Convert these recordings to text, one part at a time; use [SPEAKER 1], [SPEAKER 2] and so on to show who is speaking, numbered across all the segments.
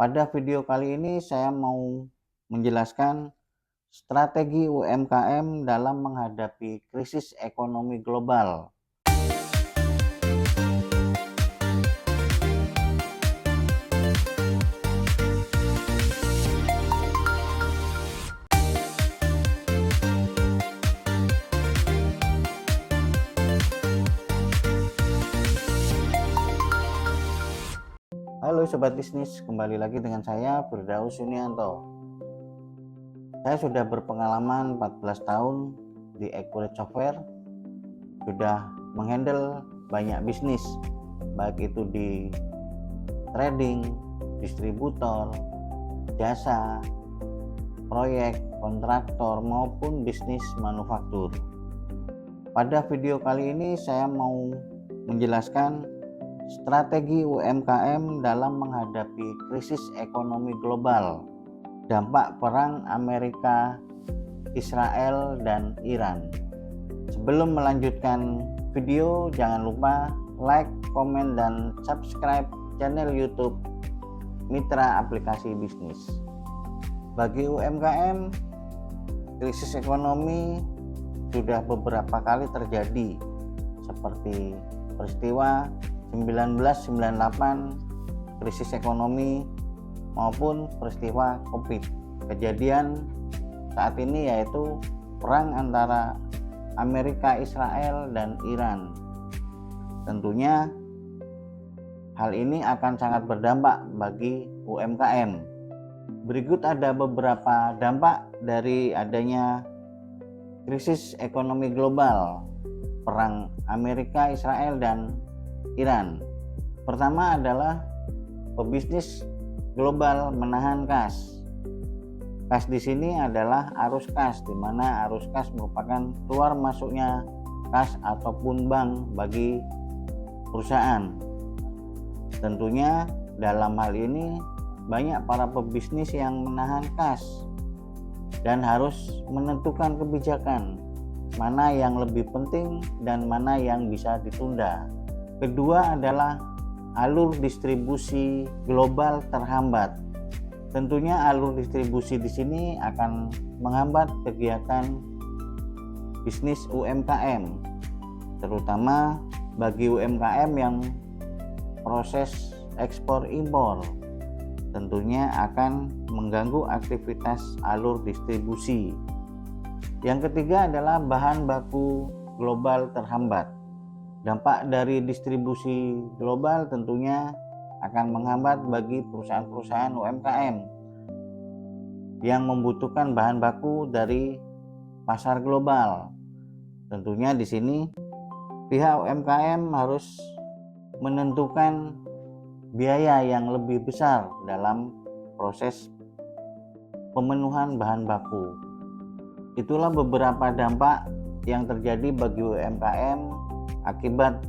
[SPEAKER 1] Pada video kali ini saya mau menjelaskan strategi UMKM dalam menghadapi krisis ekonomi global. Halo Sobat Bisnis, kembali lagi dengan saya Firdaus Yunianto. Saya sudah berpengalaman 14 tahun di Accurate Software, sudah menghandle banyak bisnis, baik itu di trading, distributor, jasa, proyek, kontraktor maupun bisnis manufaktur. Pada video kali ini saya mau menjelaskan strategi UMKM dalam menghadapi krisis ekonomi global, dampak perang Amerika, Israel, dan Iran. Sebelum melanjutkan video, jangan lupa like, komen, dan subscribe channel YouTube Mitra Aplikasi Bisnis. Bagi UMKM, krisis ekonomi sudah beberapa kali terjadi, seperti peristiwa 1998 krisis ekonomi maupun peristiwa Covid. Kejadian saat ini yaitu perang antara Amerika, Israel, dan Iran. Tentunya hal ini akan sangat berdampak bagi UMKM. Berikut ada beberapa dampak dari adanya krisis ekonomi global, perang Amerika, Israel, dan Iran. Pertama adalah pebisnis global menahan kas. Kas di sini adalah arus kas, di mana arus kas merupakan keluar masuknya kas ataupun bank bagi perusahaan. Tentunya dalam hal ini banyak para pebisnis yang menahan kas dan harus menentukan kebijakan mana yang lebih penting dan mana yang bisa ditunda. Kedua adalah alur distribusi global terhambat. Tentunya alur distribusi di sini akan menghambat kegiatan bisnis UMKM, terutama bagi UMKM yang proses ekspor impor. Tentunya akan mengganggu aktivitas alur distribusi. Yang ketiga adalah bahan baku global terhambat. Dampak dari distribusi global tentunya akan menghambat bagi perusahaan-perusahaan UMKM yang membutuhkan bahan baku dari pasar global. Tentunya di sini pihak UMKM harus menentukan biaya yang lebih besar dalam proses pemenuhan bahan baku. Itulah beberapa dampak yang terjadi bagi UMKM akibat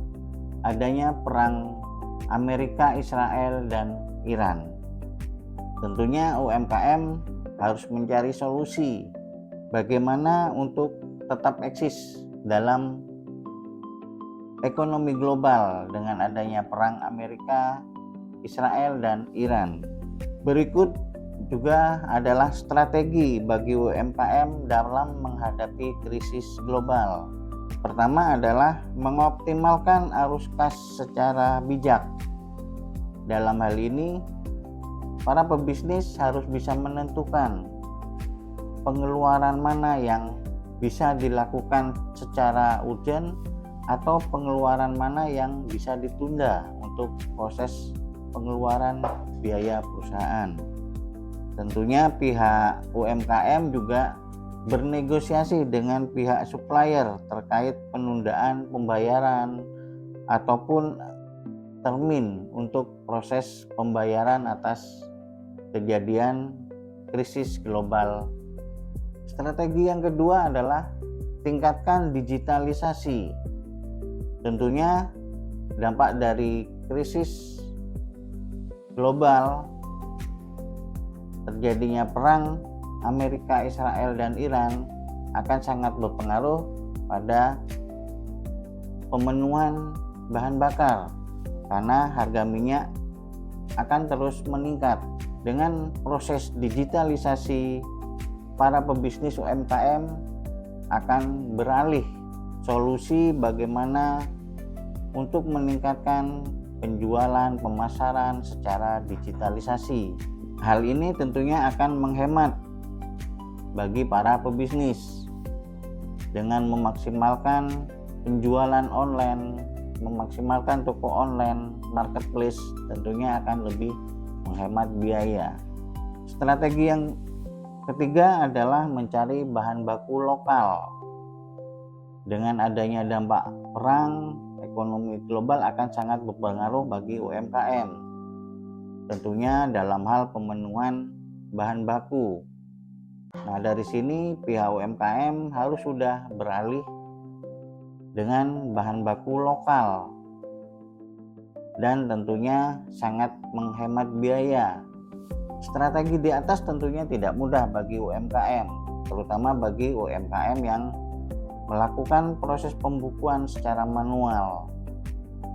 [SPEAKER 1] adanya perang Amerika, Israel, dan Iran. Tentunya UMKM harus mencari solusi bagaimana untuk tetap eksis dalam ekonomi global dengan adanya perang Amerika, Israel, dan Iran. Berikut juga adalah strategi bagi UMKM dalam menghadapi krisis global. Pertama adalah mengoptimalkan arus kas secara bijak. Dalam hal ini, para pebisnis harus bisa menentukan pengeluaran mana yang bisa dilakukan secara urgent atau pengeluaran mana yang bisa ditunda untuk proses pengeluaran biaya perusahaan. Tentunya pihak UMKM juga bernegosiasi dengan pihak supplier terkait penundaan pembayaran ataupun termin untuk proses pembayaran atas kejadian krisis global. Strategi yang kedua adalah tingkatkan digitalisasi. Tentunya dampak dari krisis global, terjadinya perang Amerika, Israel, dan Iran akan sangat berpengaruh pada pemenuhan bahan bakar karena harga minyak akan terus meningkat. Dengan proses digitalisasi, para pebisnis UMKM akan beralih solusi bagaimana untuk meningkatkan penjualan, pemasaran secara digitalisasi. Hal ini tentunya akan menghemat bagi para pebisnis dengan memaksimalkan penjualan online, memaksimalkan toko online, marketplace, tentunya akan lebih menghemat biaya. Strategi yang ketiga adalah mencari bahan baku lokal. Dengan adanya dampak perang, ekonomi global akan sangat berpengaruh bagi UMKM. Tentunya dalam hal pemenuhan bahan baku. Nah, dari sini pihak UMKM harus sudah beralih dengan bahan baku lokal dan tentunya sangat menghemat biaya. Strategi di atas tentunya tidak mudah bagi UMKM, terutama bagi UMKM yang melakukan proses pembukuan secara manual.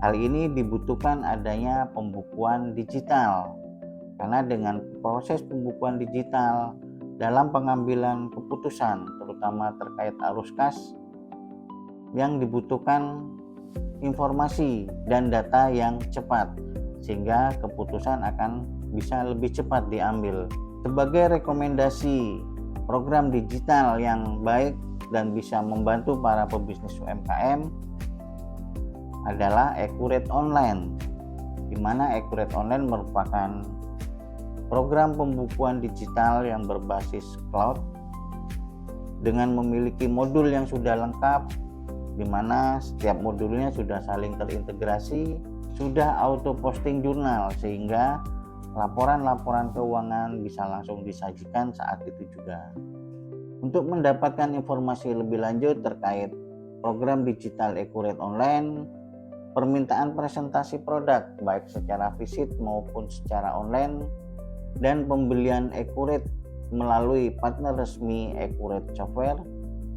[SPEAKER 1] Hal ini dibutuhkan adanya pembukuan digital, karena dengan proses pembukuan digital dalam pengambilan keputusan, terutama terkait arus kas, yang dibutuhkan informasi dan data yang cepat, sehingga keputusan akan bisa lebih cepat diambil. Sebagai rekomendasi program digital yang baik dan bisa membantu para pebisnis UMKM adalah Accurate Online, di mana Accurate Online merupakan program pembukuan digital yang berbasis cloud dengan memiliki modul yang sudah lengkap, di mana setiap modulnya sudah saling terintegrasi, sudah auto posting jurnal, sehingga laporan-laporan keuangan bisa langsung disajikan saat itu juga. Untuk mendapatkan informasi lebih lanjut terkait program digital Accurate Online, permintaan presentasi produk baik secara fisik maupun secara online, dan pembelian Accurate melalui partner resmi Accurate Software,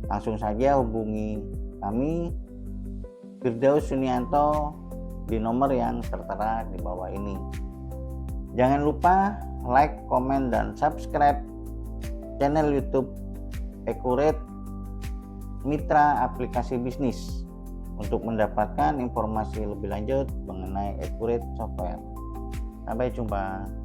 [SPEAKER 1] langsung saja hubungi kami, Firdaus Yunianto, di nomor yang tertera di bawah ini. Jangan lupa like, komen, dan subscribe channel YouTube Accurate Mitra Aplikasi Bisnis untuk mendapatkan informasi lebih lanjut mengenai Accurate Software. Sampai jumpa.